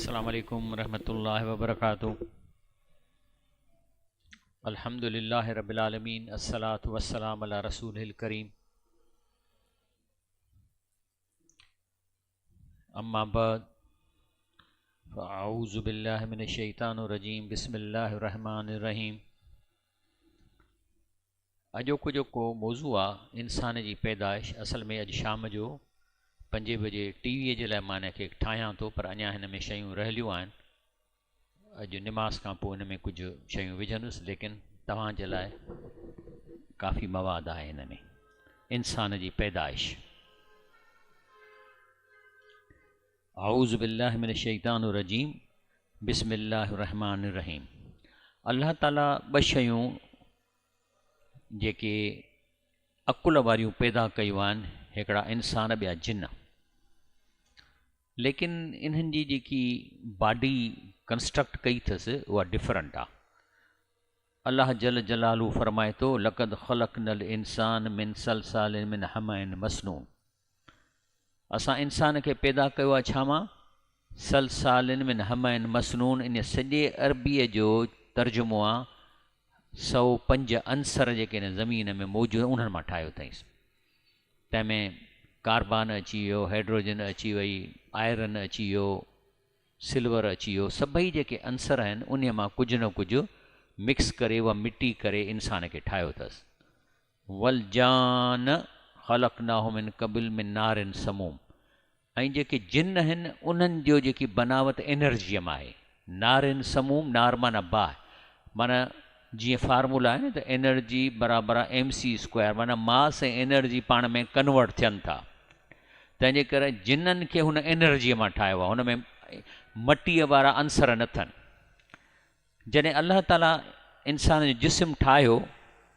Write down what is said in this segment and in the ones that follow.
अस्सलामु अलैकुम रहमतुल्लाहि व बरकातुहू। अल्हम्दुलिल्लाहि रब्बिल आलमीन, अस्सलातु वस्सलामु अला रसूलिल करीम। अम्मा बाद, फ़अऊज़ु बिल्लाहि मिनश शैतानिर रजीम, बिस्मिल्लाहिर रहमानिर रहीम। अॼोको जेको मौज़ू आहे इंसान जी पैदाइश, असल में अॼु शाम जो 5 बजे टीवीअ जे लाइ मां हिनखे ठाहियां थो, पर अञा हिन में शयूं रहिलियूं आहिनि। अॼु निमाज़ खां पोइ हिन में कुझु शयूं विझंदुसि, लेकिन तव्हां जे लाइ काफ़ी मवाद आहे हिन में। इंसान जी पैदाइश। आऊज़ु बिल्लाहि मिनश शैतानिर रजीम, बिस्मिल्लाहिर रहमानिर रहीम। अल्लाह ताला ॿ शयूं जेके अकुल वारियूं पैदा कयूं आहिनि, हिकिड़ा इंसान, ॿिया जिन। लेकिन इन्हनि जी जेकी बॉडी कंस्ट्रक्ट कई अथसि उहा डिफरेंट आहे। अल्लाह जल जलालू फरमाए थो, लक़द ख़लक़नल इंसान मिन सलसालिन मिन हमइन मसनून। असां इंसान खे पैदा कयो आहे छा मां? सलसालिन मिन हमइन मसनून। इन सॼे अरबीअ जो तर्जुमो आहे 105 अंसर जेके हिन ज़मीन में मौजूदु उन्हनि मां ठाहियो अथईंसि। तंहिंमें कार्बन अची वियो, हाइड्रोजन अची वई, आयरन अची वियो, सिल्वर अची वियो। सभई जेके अंसर आहिनि उन मां कुझु न कुझु मिक्स करे उहा मिटी करे इंसान खे ठाहियो अथसि। वल जान ख़लक़नाहु मिन क़बिल मिन नारिन समूम। ऐं जेके जिन आहिनि उन्हनि जो जेकी बनावट एनर्जीअ मां आहे। नारिन समूम, नार माना बाहि, माना जीअं फार्मूला आहे न त एनर्जी बराबरि mc², माना मास ऐं एनर्जी पाण में कन्वर्ट थियनि था। तंहिंजे करे जिन्हनि खे हुन एनर्जीअ मां ठाहियो आहे, हुन में मटीअ वारा अंसर न अथनि। जॾहिं अल्लाह ताला इंसान जो जिस्म ठाहियो,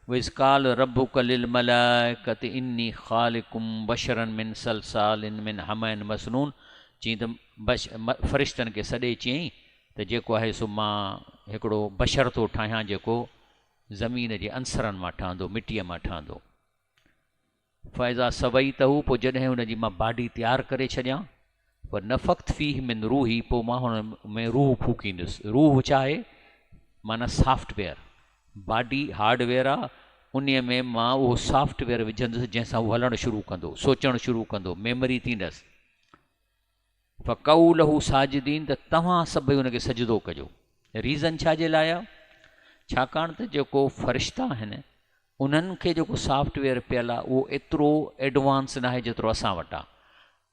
विज़ क़ाल रब्बुक लिल मलाइकति इन्नी ख़ालिक़ुम बशरन मिन सलसालिन मिन हमइन मसनून। चई त फ़रिश्तनि खे सॾे चयईं त जेको आहे सो मां हिकिड़ो बशर थो ठाहियां जेको ज़मीन जे अंसरनि मां ठहंदो, मिटीअ मां ठहंदो। फ़ैज़ा सवई तहू, पोइ जॾहिं हुनजी मां बॉडी तयारु करे छॾियां, पर नफ़क़्त फ़ीह मिन रूही, पोइ मां हुन में रूह फूकींदुसि। रूह छा आहे? माना सॉफ्टवेयर। बॉडी हार्डवेयर आहे, उन में मां उहो सॉफ्टवेयर विझंदुसि जंहिंसां उहो हलणु शुरू कंदो, सोचणु शुरू कंदो, मेमोरी थींदसि। फ़क़ऊ लहू साजिदीन, त तव्हां सभई हुनखे सजदो कजो। रीज़न छा जे लाइ आहे? छाकाणि त जेको फ़रिश्ता आहिनि उन्हनि खे जेको सॉफ्टवेयर पियल आहे उहो एतिरो एडवांस न आहे जेतिरो असां वटि आहे।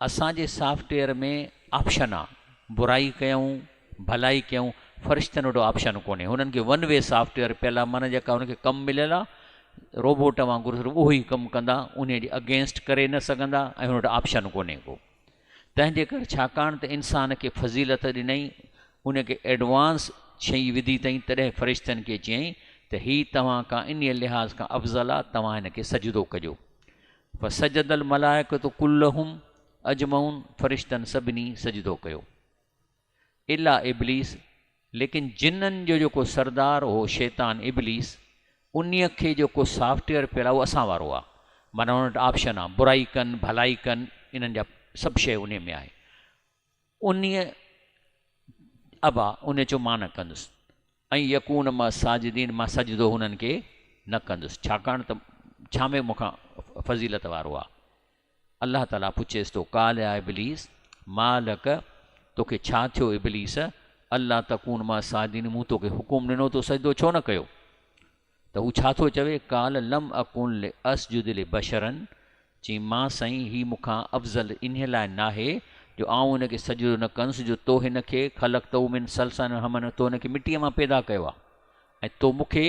असांजे सॉफ्टवेयर में ऑप्शन आहे, बुराई कयूं भलाई कयूं। फ़रिश्तनि वटि ऑप्शन कोन्हे, हुननि खे वन वे सॉफ्टवेयर पियल आहे, माना जेका हुनखे कमु मिलियल आहे रोबोट वांगुरु सिर्फ़ु उहो ई कमु कंदा, उन जे अगेंस्ट करे न सघंदा, ऐं हुन वटि ऑप्शन कोन्हे को। तंहिंजे करे छाकाणि त इंसान खे फज़ीलत ॾिनई, उनखे एडवांस शइ विधी अथई, तॾहिं फ़रिश्तनि खे चयईं त हीअ तव्हां खां इन लिहाज़ खां अफ़ज़ल आहे, तव्हां हिनखे सजदो कजो। फ़सजदल मलाइकतु कुल्लहुम अजमऊन, फ़रिश्तनि सभिनी सजदो कयो इला इब्लीस। लेकिन जिन्हनि जो जेको सरदार हो शैतान इब्लीस, उन खे जेको सॉफ्टवेयर पियल आहे उहो असां वारो आहे। माना हुन वटि ऑप्शन आहे, बुराई कनि भलाई कनि, इन्हनि जा सभु शइ उन में आहे। उन अबा, उन चयो मां न कंदुसि। ऐं यकून मां साजिदीन, मां सजदो हुननि खे न कंदुसि, छाकाणि त छा में मूंखां फज़ीलत वारो आहे। अल्लाह ताला पुछेसि थो, काल या इब्लीस मालक, तोखे छा थियो इब्लीस? अल्लाह तकून मां साजिदीन, मूं तोखे हुकुम ॾिनो तो सजदो छो न कयो? त हू छा थो चवे? काल लम अकुन ले असजुद ले बशरन। चई मां साईं, ही मूंखां अफ़ज़ल इन लाइ नाहे जो आऊं हिनखे सजदो न कंसि, जो तो हिनखे ख़लक़ तऊ मिन सलसान हमन, तो हिनखे मिटीअ मां पैदा कयो आहे, ऐं तो मूंखे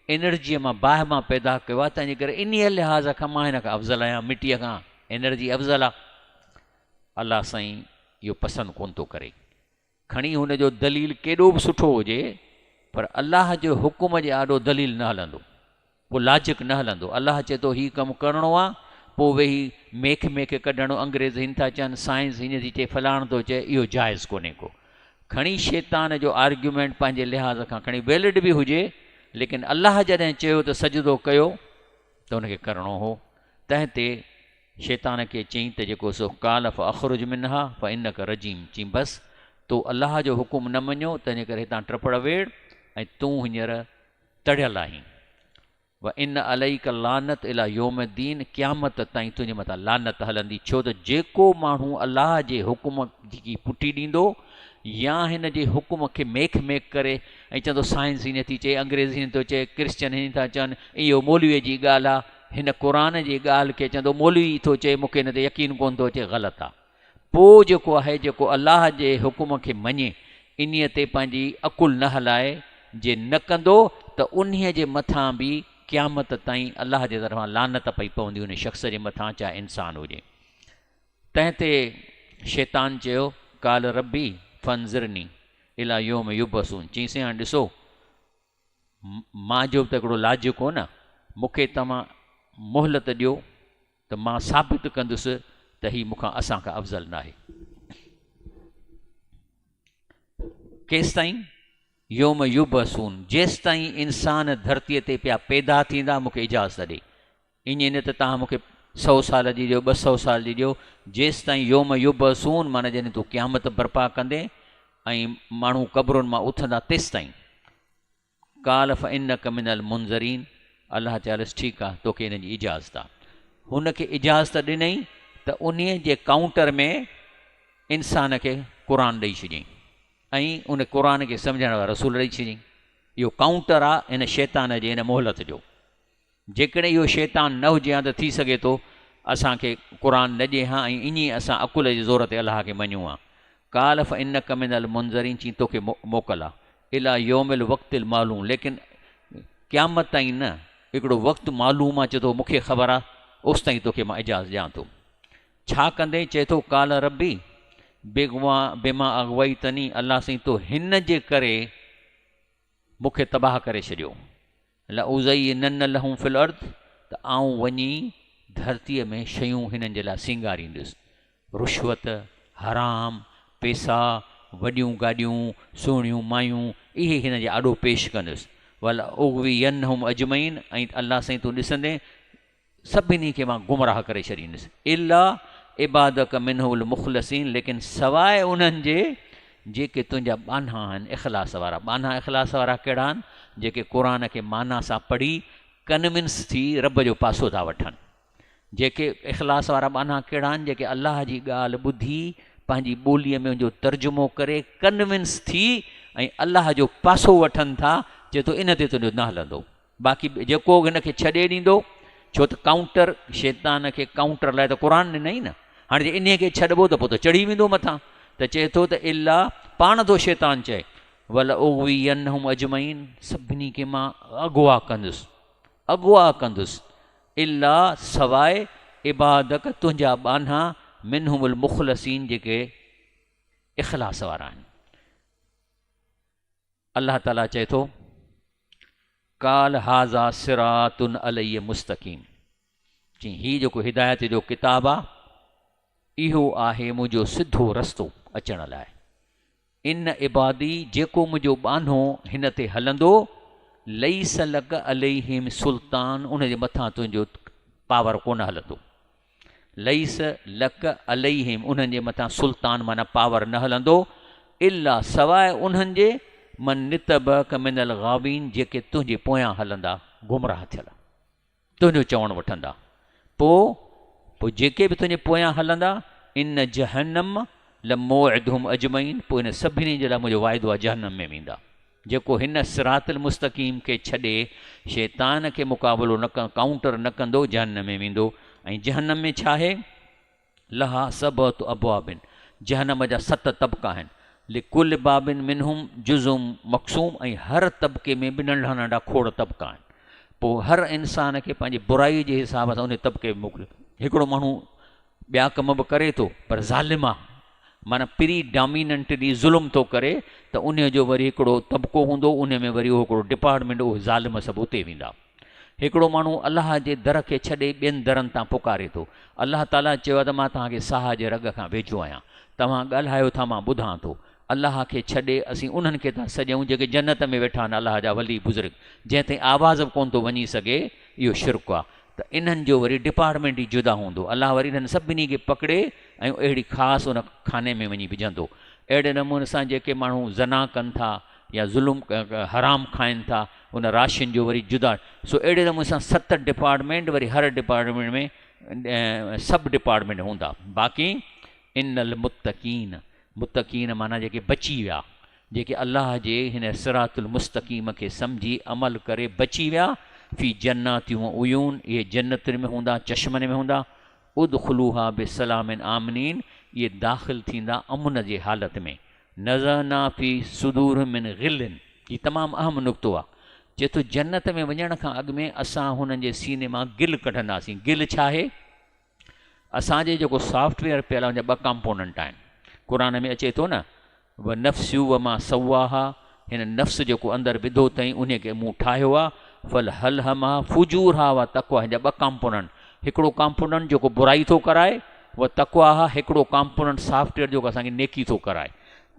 एनर्जीअ मां बाहि मां पैदा कयो आहे। तंहिंजे करे इन लिहाज़ खां मां हिन खां अफ़ज़ल आहियां, मिटीअ खां एनर्जी अफ़ज़ल आहे। अल्लाह साईं इहो पसंदि कोन थो करे। खणी हुनजो दलील केॾो बि सुठो हुजे, पर अल्लाह जे हुकुम जे आॾो दलील न हलंदो, पोइ लॉजिक न हलंदो। अल्लाह चए थो हीउ कमु करिणो आहे, पोइ वेही मेख कढणो, अंग्रेज़ हिन था चवनि, साइंस हीअं थी चए, फलाण थो चए, इहो जाइज़ कोन्हे को। खणी शैतान जो आर्ग्यूमेंट पंहिंजे लिहाज़ खां खणी वैलिड बि हुजे, लेकिन अल्लाह जॾहिं चयो त सजदो कयो त हुनखे करिणो हो। तंहिं ते शैतान खे चयईं त जेको सो काल फ़ अख़रुज मिनहा फ़ इन्नक रजीम। चई बसि तो अलाह जो हुकुम न मञियो, तंहिंजे करे हितां टपड़ वेड़ ऐं तूं हींअर तड़ियल आहीं। व इन अलैका लानत इला योम दीन, क़यामत ताईं तुंहिंजे मथां लानत हलंदी। छो त जेको माण्हू अलाह जे हुकुम जी पुठी ॾींदो या हिन जे हुकुम खे मेख मेख करे ऐं चवंदो साइंस ही नथी चए, अंग्रेज़ी नथो चए, क्रिश्चन ही नथा चवनि, इहो मौलवीअ जी ॻाल्हि आहे, हिन क़ुर जी ॻाल्हि खे चवंदो मौलवी थो चए, मूंखे हिन ते यकीन कोन थो अचे, ग़लति आहे। पोइ जेको आहे, जेको अलाह जे हुकुम खे मञे, इन्हीअ ते पंहिंजी अकुल न हलाए, जे न कंदो त उन्हीअ जे मथां बि क़यामत ताईं अलाह जे तरफ़ां लानत पई पवंदी उन शख़्स जे मथां, चाहे इंसानु हुजे। तंहिं ते शैतान चयो काल रबी फंज़िरनी इला योम युबसून, चईंसि हाणे ॾिसो मां जो त हिकिड़ो लाजिको न, मूंखे तव्हां मोहलत ॾियो त मां साबित कंदुसि त हीउ मूंखां असांखां अफ़ज़ल न आहे। केसि ताईं? योम युबसून, जेसि ताईं इंसान धरतीअ ते पिया पैदा थींदा मूंखे इजाज़त ॾे। ईअं न त तव्हां मूंखे 100 साल जी ॾियो, 200 साल जी ॾियो, जेसि ताईं योम युबसून माना जॾहिं तूं क़यामत बर्पा कंदे ऐं माण्हू क़बरुनि मां उथंदा तेसि ताईं। काल फ़इन्नक मिनल मुंज़रीन, अलाह चयसि ठीकु आहे, तोखे हिन जी इजाज़त आहे। हुनखे इजाज़त ॾिनई त उन जे काउंटर में इंसान खे क़ुर ॾेई छॾियईं ऐं उन क़ुर खे सम्झण वारा रसूल ॾेई छॾियईं। इहो काउंटर आहे हिन शैतान जे, हिन मोहलत जो। जेकॾहिं इहो शैतान न हुजे हा त थी सघे थो असांखे क़ुर न ॾिए हा ऐं ईअं असां अकुल जे ज़ोर ते अलाह खे मञूं हा। काल फ़इन्नक मिनल मुंज़रीन, चई तोखे मोकल आहे इला योमिल वक़्तिल मालूम, लेकिन क़यामत ताईं न, हिकिड़ो वक़्तु मालूम आहे, चए थो मूंखे ख़बर आहे, ओसि ताईं तोखे मां इजाज़त ॾियां थो। छा कंदे? चए थो काल रबी बेमा अगवई तनी, अलाह साईं तो हिन जे करे मूंखे तबाह करे छॾियो। लउज़ई न लहूं फिल अर्द, त आऊं वञी धरतीअ में शयूं हिननि जे लाइ सींगारींदुसि, रुश्वत, हराम, पैसा, वॾियूं गाॾियूं, सुहिणियूं मायूं, इहे हिन जे आॾो पेश कंदुसि। वल उगवी यनहुम अजमईन, ऐं अलाह साईं तूं ॾिसंदे सभिनी खे मां गुमराह करे छॾींदुसि। इला इबादक मिनहुल मुख़लसीन, लेकिन सवाइ उन्हनि जे जेके तुंहिंजा बाना आहिनि इख़लास वारा। बाना इख़लास वारा कहिड़ा आहिनि? जेके क़ुर खे माना सां पढ़ी कन्विंस थी रब जो पासो था वठनि। जेके इख़लास वारा बाना कहिड़ा आहिनि? जेके अलाह जी ॻाल्हि ॿुधी पंहिंजी ॿोलीअ में उनजो तर्जुमो करे कन्विंस थी ऐं अलाह जो पासो वठनि था। चए थो इन ते तुंहिंजो न हलंदो, बाक़ी जेको हिन खे छॾे ॾींदो, छो त काउंटर शैतान खे काउंटर लाइ त क़ुर ॾिनई न। हाणे जे इन खे छॾिबो त पोइ त चढ़ी वेंदो मथां, त चए थो त इला पाण थो शैतान चए वल उगवी यनहुम अजमईन, सभिनी खे मां अगवा कंदुसि, अगवा कंदुसि। इला सवाइ इबादक तुंहिंजा बाना मिनहुमुल मुख़लसीन, जेके इख़लास वारा आहिनि। अलाह ताला चए थो काल हाज़ा सिरातुन अलैहि मुस्तक़ीम, चई हीउ जेको हिदायत जो किताबु आहे इहो आहे मुंहिंजो सिधो रस्तो अचण लाइ। इन इबादी, जेको मुंहिंजो बानो हिन ते हलंदो, लईस लक अलैहिम सुल्तान, उनजे मथां तुंहिंजो पावर कोन हलंदो। लईस लक अलैहिम, उन्हनि जे मथां सुल्तान माना पावर न हलंदो। इला सवाइ उन्हनि जे मन नितबक मिनल गावीन, जेके तुंहिंजे पोयां हलंदा, गुमराह थियल, तुंहिंजो चवणु वठंदा। पोइ जेके बि तुंहिंजे पोयां हलंदा, इन जहन्नम लमौइदहुम अजमईन, पोइ इन सभिनी जे लाइ मुंहिंजो वाइदो आहे जहन्नम में वेंदा। जेको हिन सिरातुल मुस्तक़ीम खे छॾे शैतान खे मुक़ाबिलो न काउंटर न कंदो, जहन्नम में वेंदो। ऐं जहन्नम में छा आहे? लहा सबअत अबवाबिन, जहन्नम जा 7 तबका आहिनि। लिकुल बाबिन मिनहुम जुज़ुम मक़सूम, ऐं हर तबके में बि नंढा नंढा खोड़ तबका आहिनि। पोइ हर इंसान खे पंहिंजी बुराई जे हिसाब सां उन तबके में मोकिलियो। हिकिड़ो माण्हू ॿिया कम बि करे थो पर ज़ालिम आहे, माना प्री डोमिनेंटली ज़ुल्म थो करे, त उन जो वरी हिकिड़ो तबिको हूंदो, उन में वरी उहो हिकिड़ो डिपार्टमेंट, उहो ज़ालिम सभु उते वेंदा। हिकिड़ो माण्हू अलाह जे दर खे छॾे ॿियनि दरनि तां पुकारे थो। अलाह ताला चयो आहे त मां तव्हांखे साह जे रग खां वेझो आहियां, तव्हां ॻाल्हायो था मां ॿुधां थो। अलाह खे छॾे असीं उन्हनि खे था सॼूं जेके जन्नत में वेठा आहिनि, अलाह जा वली बुज़ुर्ग, जंहिं ताईं आवाज़ बि कोन थो वञी सघे, इहो शिरक आहे। त इन्हनि जो वरी डिपार्टमेंट ई जुदा हूंदो। अलाह वरी इन्हनि सभिनी खे पकिड़े ऐं अहिड़ी ख़ासि उन खाने में वञी विझंदो। अहिड़े नमूने सां जेके माण्हू ज़ना कनि था या ज़ुल्म हराम खाइनि था उन राशियुनि जो वरी जुदा। सो अहिड़े नमूने सां 7 डिपार्टमेंट वरी हर डिपार्टमेंट में सब डिपार्टमेंट हूंदा। बाक़ी इन्नल मुत्तकीन, मुत्तकीन माना जेके बची विया, जेके अल्लाह जे हिन सिरातुल मुस्तक़ीम खे सम्झी अमल करे बची विया, फ़ी जन्नातियूं उयून, इहे जन्नतुनि में हूंदा, चश्मनि में हूंदा। उदखुलूहा बिसलामिन आमनीन, इहे दाख़िल थींदा अमुन जे हालत में। नज़रना फ़ी सुदूर मिन गिलिन, ही तमामु अहम नुक़्तो आहे। चए थो जन्नत में वञण खां अॻु में असां हुननि जे सीने मां गिल कढंदासीं। गिल छा आहे? असांजे जेको सॉफ्टवेयर पियल आहे उनजा 2 कंपोनेंट आहिनि। क़ुर में अचे थो न, व नफ़्सु व मां सवाहा, हिन नफ़्स जेको अंदरि विधो अथई उन खे मूं ठाहियो आहे। फल हल हमा फुजूर हा व तक़वा, हिन जा 2 कंपोनेंट। हिकिड़ो कंपोनेंट जेको बुराई थो कराए, व तक़वा हा हिकिड़ो कंपोनेंट सॉफ्टवेयर जेको असांखे नेकी थो कराए।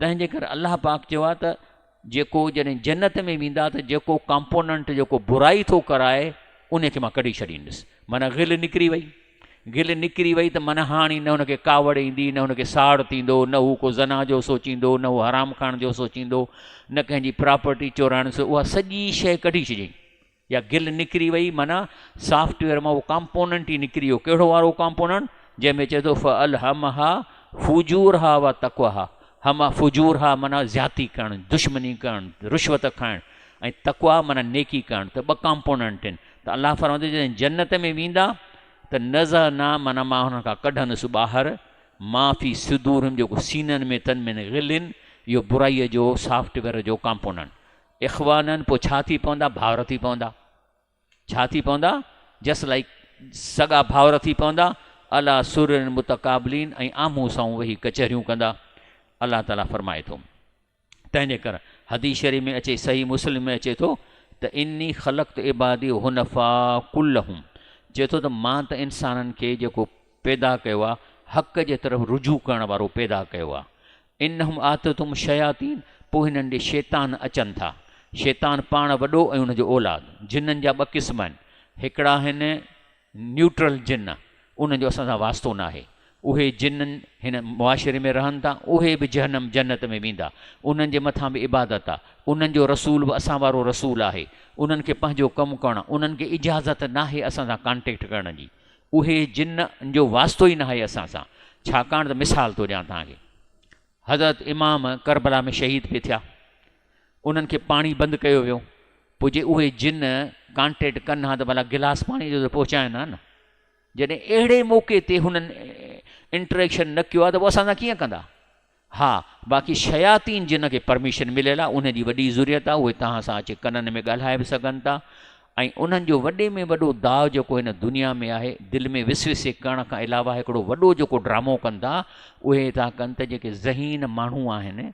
तंहिंजे करे अलाह पाक चयो आहे त जेको जॾहिं जन्नत में वेंदा त जेको कंपोनेंट जेको बुराई थो कराए उन खे मां कढी छॾींदुसि। माना गिल निकिरी वई, गिल निकिरी वई त माना हाणे न हुनखे कावड़ ईंदी, न हुनखे साड़ थींदो, न हू को ज़ना जो सोचींदो, न हू हराम खाइण जो सोचींदो, न कंहिंजी प्रॉपर्टी चोराइण जो। उहा सॼी शइ कढी छॾियईं। या गिल निकिरी वई माना सॉफ्टवेयर मां उहो कंपोनेंट ई निकिरी वियो। कहिड़ो वारो कंपोनेंट? जंहिंमें चए थो फल हम हा फुजूर हा व तक़वा हा। हम फुजूर हा माना ज़्याती करणु, दुश्मनी करणु, रिश्वत खाइणु, ऐं तक़वा माना नेकी करणु। त 2 कंपोनेंट आहिनि। त अलाह फरमाईंदो जॾहिं जन्नत में वेंदा त नज़र न माना मां हुन खां कढंदुसि ॿाहिरि, माफ़ी सुदूरनि जेको सीननि में तन में गिलिन, इहो बुराईअ जो सॉफ्टवेयर जो कंपोनेंट। इख़वाननि पोइ छा थी पवंदा? भाउर थी पवंदा। छा थी पवंदा? जस्ट लाइक सॻा भाउर थी पवंदा। अला सुरनि मुतक़ाबिलीन, ऐं आम्हूं साम्हूं वेही कचहरियूं कंदा। अलाह ताला फरमाए थो। तंहिंजे करे हदीस शरीफ़ में अचे, सही मुस्लिम में अचे थो त इन्नी ख़लक़्तु इबादी हुनफ़ा कुल्लहुम, चए थो त मां त इंसाननि खे जेको पैदा कयो आहे हक़ जे तरफ़ रुजू करण वारो पैदा कयो आहे। इन्नहुम आततुम शयातीन, पोइ हिननि ॾे शैतान अचनि था। शैतान पाण वॾो ऐं हुनजो औलाद। जिन्ननि जा 2 क़िस्म आहिनि। हिकिड़ा आहिनि न्यूट्रल जिन्न, उन्हनि जो असां सां वास्तो न आहे। उहे जिन्ननि हिन मुआशिरे में रहनि था, उहे बि जहन्नम जन्नत में वेंदा। उन्हनि जे मथां बि इबादत आहे। उन्हनि जो रसूल बि असां वारो रसूल आहे। उन्हनि खे पंहिंजो कमु करणु, उन्हनि खे इजाज़त न आहे असां सां कॉन्टेक्ट करण जी। उहे जिन्न जो वास्तो ई न आहे असां सां। छाकाणि त मिसाल थो ॾियां तव्हांखे, हज़रत इमाम करबला में शहीद पे थिया, उन्हनि खे पाणी बंदि कयो वियो। पोइ जे उहे जिन कॉन्टेक्ट कनि हा त भला गिलास पाणी जो त पहुचाइनि हा न। जॾहिं अहिड़े मौक़े ते हुननि इंटरेक्शन न कयो आहे त पोइ असां सां कीअं कंदा? हा, बाक़ी शयातीन जिन खे परमिशन मिलियल आहे, उनजी वॾी ज़रूरत आहे। उहे तव्हां सां अची कननि में ॻाल्हाए बि सघनि था। ऐं उन्हनि जो वॾे में वॾो दाव जेको हिन दुनिया में आहे, दिलि में विसविसे करण खां अलावा हिकिड़ो वॾो जेको ड्रामो कनि था, उहे था कनि त जेके ज़हीन माण्हू आहिनि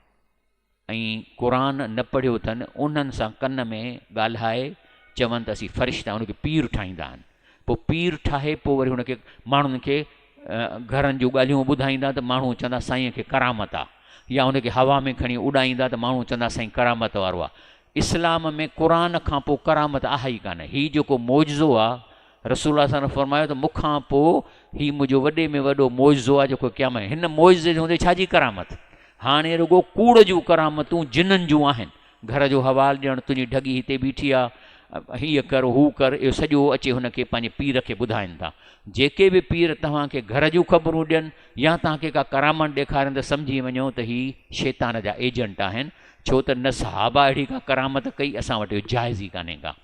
ऐं क़ुर न पढ़ियो अथनि, उन्हनि सां कन में ॻाल्हाए चवनि त असीं फ़रिश्ता, उनखे पीर ठाहींदा आहिनि। पोइ पीर ठाहे पोइ वरी हुनखे माण्हुनि खे घरनि जूं ॻाल्हियूं ॿुधाईंदा त माण्हू चवंदा साईं खे करामत आहे। या उनखे हवा में खणी उॾाईंदा त माण्हू चवंदा साईं करामत वारो आहे। इस्लाम में क़ुर खां पोइ करामत आहे ई कान। हीउ जेको मौजज़ो आहे, रसूल सां फरमायो त मूंखां पोइ हीउ मुंहिंजो वॾे में वॾो मौजज़ो आहे जेको क़यामत। हिन मौजज़े हूंदे छाजी करामत? हाणे रुगो कूड़ जूं करामतूं जिन्हनि जूं आहिनि। घर जो हवाल ॾियणु, तुंहिंजी ढगी हिते बीठी आहे, हीअ कर हू कर, इहो सॼो अचे हुनखे पंहिंजे पीर खे ॿुधाइनि था। जेके बि पीर तव्हांखे घर जूं ख़बरूं ॾियनि या तव्हांखे का करामत ॾेखारनि त सम्झी वञो त हीअ शैतान जा एजेंट आहिनि। छो त न सहाबा अहिड़ी का करामत कई, असां वटि जाइज़ ई कान्हे का।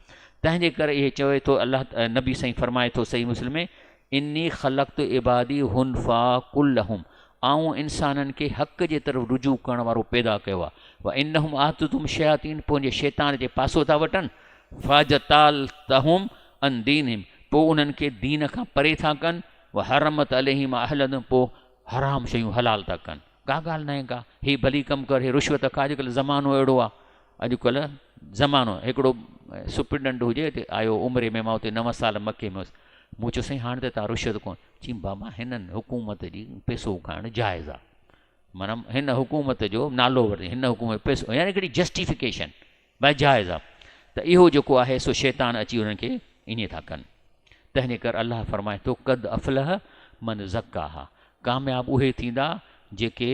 तंहिंजे करे इहे चवे थो अलाह नबी साईं फरमाए थो सही मुस्लिम में, इन्नी ख़लक़्तु इबादी हुनफ़ा कुल्लहुम, आऊं इंसाननि खे हक़ जे तरफ़ रुजू करण वारो पैदा कयो आहे। व इन्नहुम आततुम शयातीन, पंहिंजे शैतान जे पासो था वठनि। फ़जताल तहुम अन दीनहिम, पोइ उन्हनि खे दीन खां परे था कनि। व हरमत अलहिम अहलन, पोइ हराम शयूं हलाल था कनि। का ॻाल्हि न आहे का, हीअ भली कमु कर, हीअ रिश्वत खा। अॼुकल्ह ज़मानो अहिड़ो आहे, अॼुकल्ह ज़मानो। हिकिड़ो सुप्रिटेंडेंट हुजे हिते आयो उमिरि में, मां हुते 9 साल मके में हुउसि। मूं चयो साईं हाणे त तव्हां रिश्वत कोन? चई बाबा हिननि हुकूमत जी पैसो खाइणु जाइज़ आहे। माना हिन हुकूमत जो नालो वरिते, हिन हुकूमत पैसो, यानी हिकिड़ी जस्टिफिकेशन भई जाइज़ आहे। त इहो जेको आहे सो शैतान अची उन्हनि खे ईअं था कनि। तंहिंजे करे अलाह फरमाए थो कद अफ़लह मन ज़क्काहा, कामयाब उहे थींदा जेके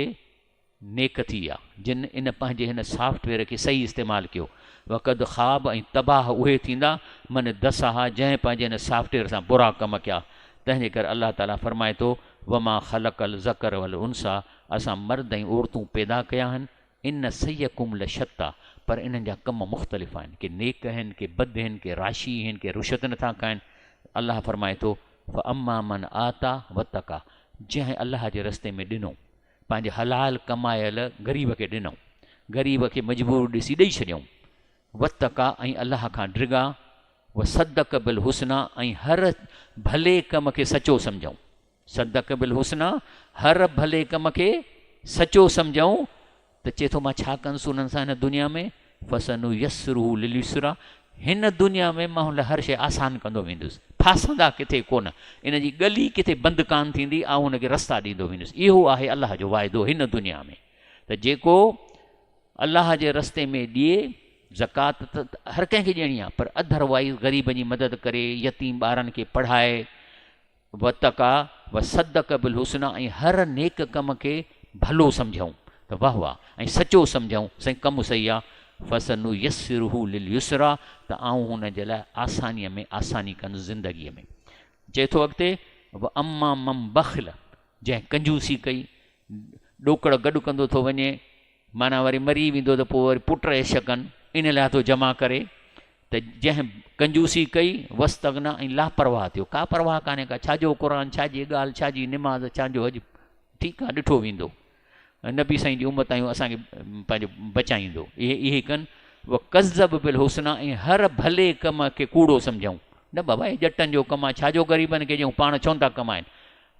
नेक थी विया जिन इन पंहिंजे हिन सॉफ्टवेयर खे सही इस्तेमालु कयो। वक़द ख़्वाब ऐं तबाह उहे थींदा मन दसाहा जंहिं पंहिंजे हिन सॉफ्टवेयर सां बुरा कम कया। तंहिंजे करे अलाह ताला फरमाए थो वमा ख़लक़ल ज़कर वल उनसा, असां मर्द ऐं औरतूं पैदा कया आहिनि। इन सयकुम लशत्ता, पर इन्हनि जा कम मुख़्तलिफ़ आहिनि, के नेक आहिनि, के बद आहिनि, के राशी आहिनि, के रुशत नथा खाइनि। अलाह फरमाए थो अम्मा मन आता वतका, जंहिं अलाह जे रस्ते में ॾिनो, पंहिंजे हलाल कमायल ग़रीब खे ॾिनऊं, ग़रीब खे मजबूर ॾिसी ॾेई छॾियऊं। वतका, ऐं अलाह खां ड्रिगा। व सदक बिल हुस्ना, ऐं हर भले कम खे सचो सम्झूं। सदक बिल हुस्ना, हर भले कम खे सचो सम्झूं। त चए थो मां छा कंदुसि उन्हनि सां हिन दुनिया में, फसनु यसरू लिल युसरा, हिन दुनिया में मां हुन हर शइ आसान कंदो वेंदुसि, फासंदा किथे कोन, इन जी गली किथे बंदि कान थींदी, ऐं हुनखे रस्ता ॾींदो वेंदुसि। इहो आहे अलाह जो वाइदो हिन दुनिया में। त जेको अलाह जे रस्ते में ॾिए, ज़कात त हर कंहिंखे ॾियणी आहे, पर अदरवाइज़ ग़रीब जी मदद करे, यतीम ॿारनि खे पढ़ाए। वतका व सदक बिल हुस्ना, ऐं हर नेक कम खे भलो सम्झूं, त वाह वाह, ऐं सचो सम्झूं साईं कमु सही आहे। फसनु यस्सिरुहु लिल युसरा, त आऊं हुन जे लाइ आसानीअ में आसानी कंदुसि ज़िंदगीअ में। चए थो अॻिते व अम्मा मम बख़िल, जंहिं कंजूसी कई, ॾोकड़ गॾु कंदो थो वञे, माना वरी मरी वेंदो त पोइ वरी पुट ऐश कनि, इन लाइ थो जमा करे। त जंहिं कंजूसी कई वस्तगना, ऐं लापरवाह थियो, का परवाह कान्हे का, छाजो क़ुर, छाजी ॻाल्हि, छाजी निमाज़, छाजो अॼु, ठीकु आहे ॾिठो वेंदो, नबी साईं जी उम्मत आहियूं, असांखे पंहिंजो बचाईंदो। इहे कनि। व कज़ब बिल हुस्ना, ऐं हर भले कम खे कूड़ो सम्झूं। न बाबा हे ॼटनि जो कमु आहे, छाजो ग़रीबनि खे ॾियूं, पाण छो था कमाइनि,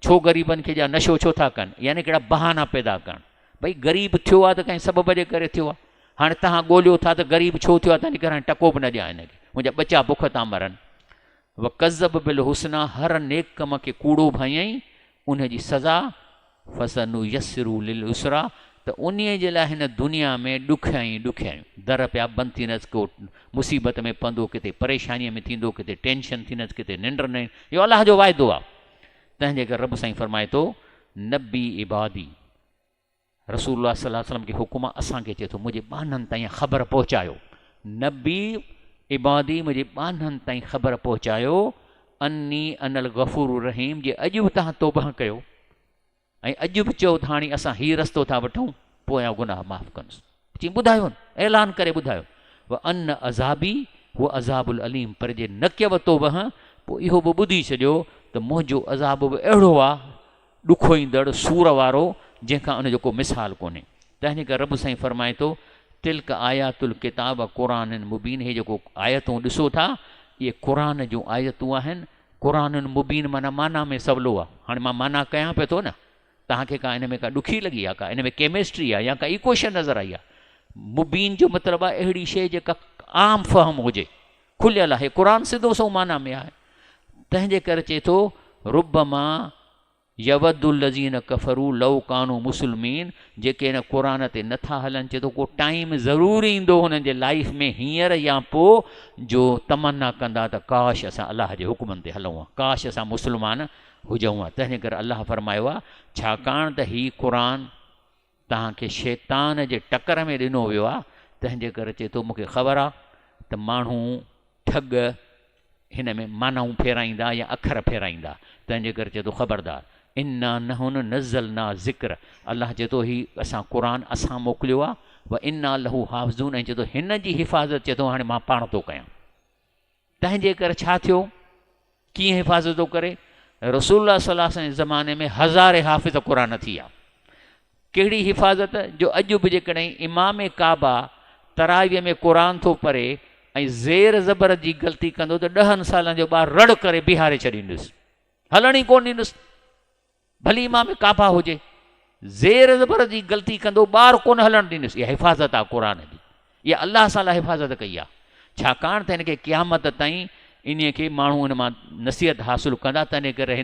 छो ग़रीबनि खे जा नशो छो था कनि, यानी कहिड़ा बहाना पैदा कनि। भई ग़रीब थियो आहे त कंहिं सबब जे करे थियो आहे, हाणे तव्हां ॻोल्हियो था त ग़रीब छो थियो आहे, तंहिंजे करे हाणे टको बि न ॾियां हिनखे, मुंहिंजा बचा बुख था मरनि। व कज़ब बिल हुस्ना, हर नेक कम खे कूड़ो भयईं, उनजी सज़ा फसनु यस्सिरू लिल युसरा, त उन जे लाइ हिन दुनिया में ॾुखियाई ॾुखियायूं, दर पिया बंदि थींदसि, को मुसीबत में पवंदो, किथे परेशानीअ में थींदो, किथे टेंशन थींदसि, किथे निंड न, इहो अलाह जो वाइदो आहे। तंहिंजे करे रब साईं फरमाए थो नबी इबादी, रसूलुल्लाह सल्लल्लाहु अलैहि वसल्लम खे हुकुम आहे, असांखे चए थो मुंहिंजे ॿाननि ताईं ख़बर पहुचायो, नबी इबादी, मुंहिंजे ॿाननि ताईं ख़बर पहुचायो, अन्नी अनल गफ़ूर रहीम, जे अॼु बि तव्हां तौबा कयो, ऐं अॼु बि चओ त हाणे असां हीउ रस्तो था वठूं, पोयां गुनाह माफ़ु कंदुसि, चई ॿुधायो न, ऐलान करे ॿुधायो। व अन अज़ाबी उहो अज़ाबुल अलीम, पर जे न कयव तौबह, पोइ इहो बि ॿुधी छॾियो त मुंहिंजो अज़ाब बि अहिड़ो आहे, ॾुखो ईंदड़, सूर वारो, जंहिंखां उनजो को मिसाल कोन्हे। तंहिंजे करे रब साईं फरमाए थो तिल्क आयातुल किताब क़ुरान मुबीन, हे जेको आयतूं ॾिसो था, इहे क़ुरान जूं आयतूं आहिनि। क़ुरान मुबीन माना में सवलो आहे। हाणे मां माना कयां पियो थो न, तव्हांखे का इन में का ॾुखी लॻी आहे, का इन में केमिस्ट्री आहे, या का इक्वेशन नज़र आई आहे। मुबीन जो मतिलबु आहे अहिड़ी शइ जेका आम फ़हम हुजे, खुलियल आहे। क़ुरान सिधो सो माना में आहे। तंहिंजे करे चए थो रुबमा यवदुल लज़ीन कफ़रू लव कानू मुस्लिमीन, जेके हिन क़ुरान ते नथा हलनि, चए थो को टाइम ज़रूरु ईंदो हुननि जे लाइफ में, हींअर या पोइ, जो तमन्ना कंदा त काश असां अलाह जे हुकुमनि ते हलूं हा, काश असां मुस्लमान हुजूं हा। तंहिंजे करे अलाह फरमायो आहे, छाकाणि त हीउ क़ुरान तव्हांखे शैतान जे टकर में ॾिनो वियो आहे, तंहिंजे करे चए थो मूंखे ख़बर आहे त माण्हू ठग हिन में मानाऊं फेराईंदा या अखर फेराईंदा। तंहिंजे करे चए थो ख़बरदार, इन्ना नहुन नज़लना ज़िक्र, अलाह चए थो हीउ असां क़ुरान असां मोकिलियो आहे, व इन्ना लहू हाफ़िज़ून, ऐं चए थो हिन जी हिफ़ाज़त चए थो हाणे मां पाण थो कयां। तंहिंजे करे छा थियो, कीअं हिफ़ाज़त थो करे, रसूलुल्लाह सल्लल्लाहु अलैहि वसल्लम जे ज़माने में हज़ारे हाफ़िज़ क़ुरान थी विया। कहिड़ी हिफ़ाज़त, जो अॼु बि जेकॾहिं इमाम काबा तरावीअ में क़ुरान थो पढ़े ऐं ज़ेर ज़बर जी ग़लती कंदो त 10 सालनि जो ॿारु रड़ करे बीहारे छॾींदुसि, हलण ई कोन ॾींदुसि। भली इमाम काबा हुजे, ज़ेर ज़बर जी ग़लती कंदो ॿारु कोन हलणु ॾींदुसि। इहा हिफ़ाज़त आहे क़ुरान जी, इहा अलाह सां हिफ़ाज़त कई आहे। छाकाणि त हिनखे क़यामत ताईं इन खे माण्हू हिन मां नसीहत हासिलु कंदा, तंहिंजे करे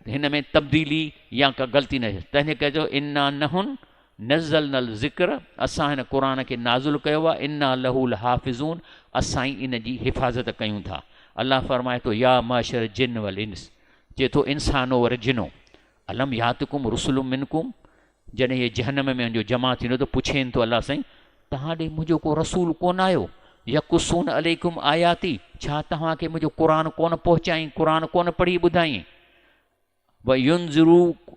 हिन में तब्दीली या का ग़लती न थिए। तंहिंजे करे जो इन्ना नहुन नज़ल नल ज़िक्र, असां हिन क़ुरान खे नाज़ुल कयो आहे, इन्ना लहूल हाफ़िज़ून, असां ई इन जी हिफ़ाज़त कयूं था। अलाह फरमाए थो या माशर जिन वल इंस, चए थो इंसानो वर जिनो, अलम यातकुम रुसुलुम मिनकुम, जॾहिं इहे जहनम में वञो जमा थींदो त पुछेनि थो अलाह साईं तव्हां ॾे मुंहिंजो को रसूल कोन आयो यकुसून अलैकुम आयाती छा तव्हांखे मुंहिंजो क़ुर कोन पहुचाई क़ुर कोन पढ़ी ॿुधाई व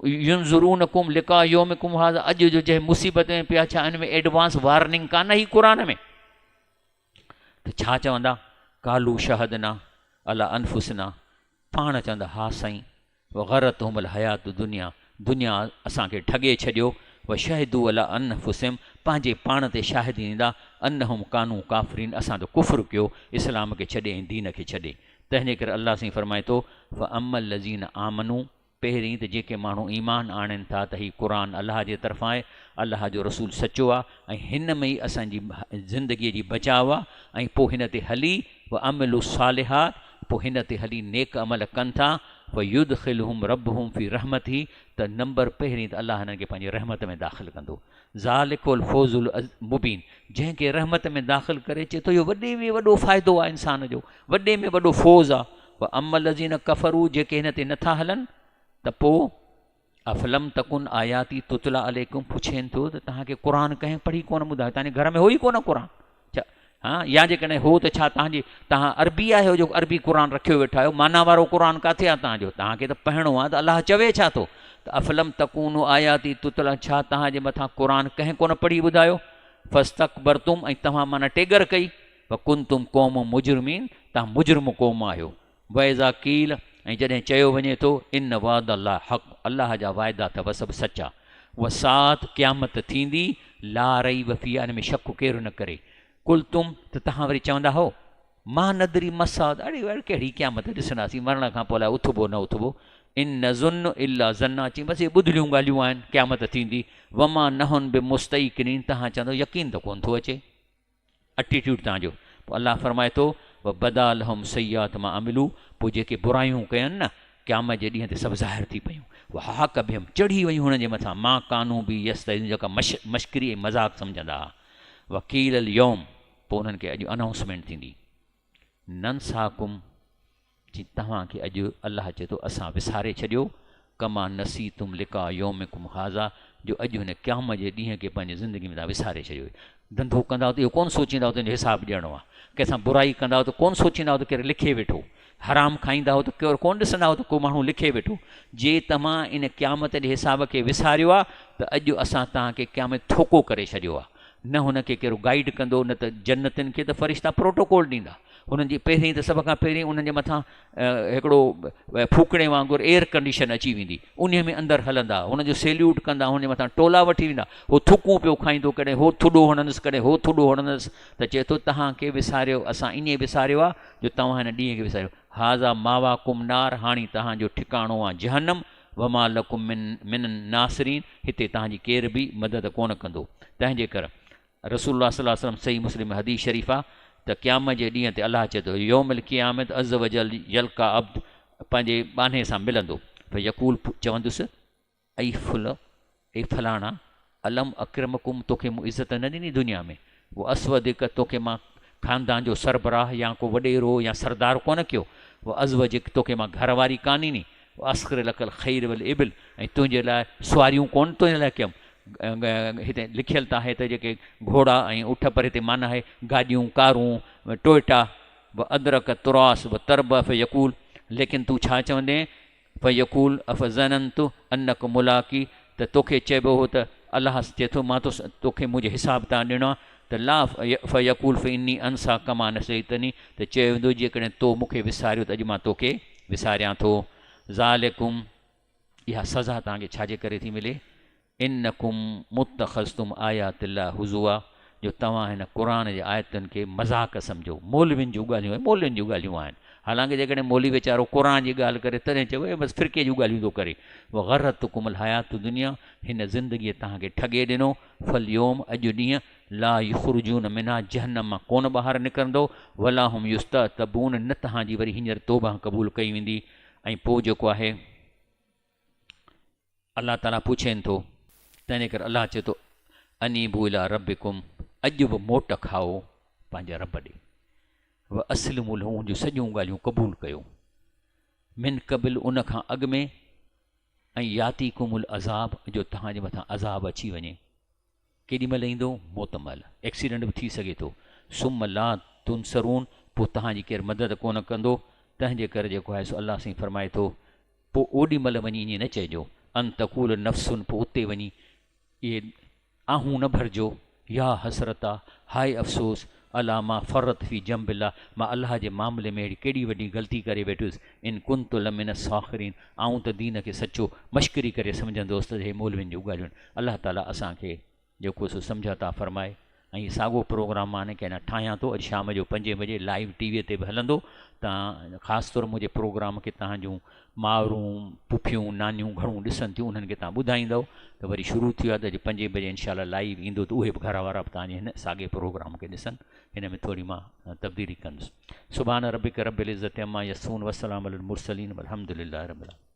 युनज़ुरूनकुम लिका यौमिकुम हाज़ा अॼु जो जंहिं मुसीबत में पिया छा इन में एडवांस वार्निंग कान ही क़ुर में त छा चवंदा कालू शहदना अला अनफुसना पाण चवंदा हा साईं व गरतहुमुल हयात दुनिया दुनिया असांखे ठगे छॾियो व शहदू अला अनफुसिम पंहिंजे पाण ते शाहिदी ॾींदा अनहुम कानू काफ़रीन असां त कुफ़्र कयो इस्लाम खे छॾे ऐं दीन खे छॾे तंहिंजे करे अलाह साईं फरमाए थो व अमल लज़ीन आमनू पहिरीं त जेके माण्हू ईमान आणनि था त हीउ क़ुर अलाह जे तरफ़ां आहे अलाह जो रसूल सचो आहे ऐं हिन में ई असांजी ज़िंदगीअ जी बचाव आहे ऐं पोइ हिन ते हली व अमलु सालिहात पोइ हिन ते हली नेक अमल कनि था व युदखिलहुम रब्बुहुम फी रहमती त नंबर पहिरीं त अलाह हिननि खे पंहिंजी रहमत में दाख़िल कंदो ज़ालिकुल फौज़ुल मुबीन जंहिंखे रहमत में दाख़िल करे चए थो इहो वॾे में वॾो फ़ाइदो आहे इंसान जो वॾे में वॾो फ़ौज़ आहे व अमल लज़ीन कफ़रू जेके हिन ते नथा हलनि त पोइ अफ़लम तकुन आयाती तुतला अलैकुम पुछेनि थो त तव्हांखे क़ुर कंहिं पढ़ी कोन ॿुधायो तव्हांजे घर में हो ई कोन क़ुर छा हा या जेकॾहिं हो त छा तव्हां अरबी आहियो जो अरबी क़ुर रखियो वेठा आहियो माना वारो क़ुर किथे आहे तव्हांजो तव्हांखे त पढ़णो आहे त अलाह चवे छा थो त अफ़लम तकून आयाती तुतला छा तव्हांजे मथां क़ुर कंहिं कोन पढ़ी ॿुधायो फस्तकबरतुम ऐं तव्हां माना टेगर कई व कुंतुम क़ौम मुजरिमीन तव्हां मुजरिम क़ौम आहियो वैज़ा कील ऐं जॾहिं चयो वञे थो इन वाद अल्लाह हक़ अलाह जा वाइदा अथव सभु सचा वसात क़यामत थींदी ला रई वफ़ी इन में शक केरु न करे कुल तुम त तव्हां वरी चवंदा हो मां नदरी मसाद अड़े कहिड़ी क़यामत ॾिसंदासीं मरण खां पोइ अलाए उथबो न उथबो इन न ज़ुन इला ज़न्ना अची बसि इहे ॿुधलियूं ॻाल्हियूं आहिनि क़यामत थींदी वमा नहुन बि मुस्तईकिनीन तव्हां चवंदो यकीन त कोन थो अचे एटीट्यूड तव्हांजो पोइ अलाह फरमाए थो व बदाल हम सयात मां अमिलू पोइ जेके बुरायूं कयनि न क़यामत जे ॾींहं ते सभु ज़ाहिर थी पयूं उहा हाक बि हम चढ़ी वयूं हुननि जे मथां मां कानू बि यस त जेका मश्करी ऐं मज़ाक सम्झंदा हुआ वकील यौम पोइ उन्हनि खे अॼु अनाउंसमेंट थींदी ननसाकुम जी तव्हांखे अॼु अलाह चए थो असां विसारे छॾियो कमा नसी तुम लिका योमिकुम हाज़ा जो अॼु हिन क़यामत जे ॾींहं खे पंहिंजी ज़िंदगी में तव्हां विसारे छॾियो धंधो कंदा त इहो कोन सोचींदा तुंहिंजो हिसाबु ॾियणो आहे कंहिंसां बुराई कंदा त कोन सोचींदा त केरु लिखे वेठो हराम खाईंदा त केरु कोन ॾिसंदा त को माण्हू लिखे वेठो जे तव्हां इन क़यामत जे हिसाब खे विसारियो आहे त अॼु असां तव्हांखे क़यामत थोको करे छॾियो आहे न हुनखे कहिड़ो गाइड कंदो न त जन्नतिन खे त फ़रिश्ता प्रोटोकॉल ॾींदा हुननि जी पहिरीं त सभ खां पहिरीं उन्हनि जे मथां हिकिड़ो फूकणे वांगुरु एयर कंडीशन अची वेंदी उन में अंदरि हलंदा हुनजो सैल्यूट कंदा हुनजे मथां टोला वठी वेंदा हो थुकूं पियो खाईंदो कॾहिं हो थुॾो हणंदुसि कॾहिं हो थुॾो हणंदुसि त चए थो तव्हांखे विसारियो असां ईअं विसारियो आहे जो तव्हां हिन ॾींहं खे विसारियो हाज़ा मावा कुमनार हाणे तव्हांजो ठिकाणो आहे जहन्नम वमा लकुम मिन नासरीन हिते तव्हांजी केर बि मदद कोन कंदो तंहिंजे करे रसूलुल्लाह सल्लल्लाहु अलैहि वसल्लम सही मुस्लिम हदीस शरीफ़ आहे त क़यामत जे ॾींहं ते अलाह चए थो यौमिल क़यामत अज़ वजल यल्का अब्द पंहिंजे बाने सां मिलंदो भई यकूल चवंदुसि ऐं ऐं फलाणा अलम अक्रमकुम तोखे मूं इज़त न ॾिनी दुनिया में उहो असवदिक तोखे मां ख़ानदान जो सरबराह या को वॾेरो या सरदार कोन कयो उहो अज़वजिक तोखे मां घरवारी कान ॾिनी अस्कर लकल ख़ैर वल इबिल ऐं तुंहिंजे लाइ सुवारियूं कोन तुंहिंजे लाइ कयमि हिते लिखियलु त आहे त जेके घोड़ा ऐं उठ पर हिते माना आहे गाॾियूं कारूं टोयटा व अदरक तुरास व तरब फ़ यकूल लेकिन तूं छा चवंदे फ़ यकूल अफ़ ज़नंतु अनक मुलाकी त तोखे चइबो हो त अलाह चए थो मां तोखे मुंहिंजो हिसाब तां ॾियणो आहे त ला फ़ यकूल फ़ इनी अनसा कमा न सही तनी त चयो वेंदो जेकॾहिं तो मूंखे विसारियो त अॼु मां तोखे विसारियां थो ज़ालिकुम इहा सज़ा तव्हांखे छाजे करे थी मिले इन्नकुम मुतख़ज़्तुम आयातिल्लाह हुज़ुआ जो तव्हां हिन क़ुर जे आयतुनि खे मज़ाक सम्झो मौलवियुनि जूं ॻाल्हियूं आहिनि मौलवियुनि जूं ॻाल्हियूं आहिनि हालांकि जेकॾहिं मौलवी वीचारो क़ुर जी ॻाल्हि करे तॾहिं चयो बसि फिरके जूं ॻाल्हियूं थो करे उहा गरतकुमुल हयात दुनिया हिन ज़िंदगीअ तव्हांखे ठगे ॾिनो फल योम अॼु ॾींहुं ला युख़रुजून मिना जहन्नम मां कोन ॿाहिरि निकिरंदो वला हुम युस्ततबून न तव्हांजी वरी हींअर तौबा क़बूल कई वेंदी ऐं पोइ जेको आहे अलाह ताला पुछेनि थो तंहिंजे करे अलाह चए थो अनीबू इला रब्बिकुम अॼु बि मोट खाओ पंहिंजे रब ॾे व असलिमु लहू जूं सॼियूं ॻाल्हियूं क़बूल कयो मिन क़बिल उन खां अॻु में ऐं याती कुमुल अज़ाब, जो तव्हांजे मथां अज़ाब अची वञे। केॾी महिल ईंदो? मौत महिल, एक्सीडेंट बि थी सघे थो। सुम ला तुनसरून, पोइ तव्हांजी केरु मदद कोन कंदो। तंहिंजे करे जेको आहे सो अलाह साईं फरमाए थो, पोइ ओॾी महिल वञी ईअं न चइजो अन तकूल नफ़्सुन, पोइ उते वञी इहे आहूं न भरिजो, या हसरता, हाय अफ़सोस, अला मां फ़रत फ़ी जंबिल्ला, मां अलाह जे मामले में अहिड़ी केॾी वॾी ग़लती करे वेठुसि। इन कुंत लमिन साख़िरीन, आऊं त दीन खे सचो मश्करी करे सम्झंदोसि त हे मौलवियुनि जूं ॻाल्हियूं। अलाह ताला असांखे जेको सो सम्झ था फ़रमाए। ऐं हीउ साॻियो प्रोग्राम मां कंहिं ठाहियां थो, अॼु शाम जो 5 बजे लाइव टीवीअ ते बि हलंदो। तव्हां ख़ासि तौरु मुंहिंजे प्रोग्राम खे तव्हांजूं मावरूं, पुफियूं, नानियूं घणूं ॾिसनि थियूं, उन्हनि खे तव्हां ॿुधाईंदव त वरी शुरू थी वियो आहे त अॼु 5 बजे इनशाला लाइव ईंदो, त उहे बि घर वारा बि तव्हांजे हिन साॻे प्रोग्राम खे ॾिसनि। हिन में थोरी मां तब्दीली कंदुसि। सुभान रबिक रब्बिल इज़्ज़ति अम्मा यसिफ़ून, वस्सलामु अलल मुरसलीन, वल्हम्दुलिल्लाहि रब्बिल आलमीन।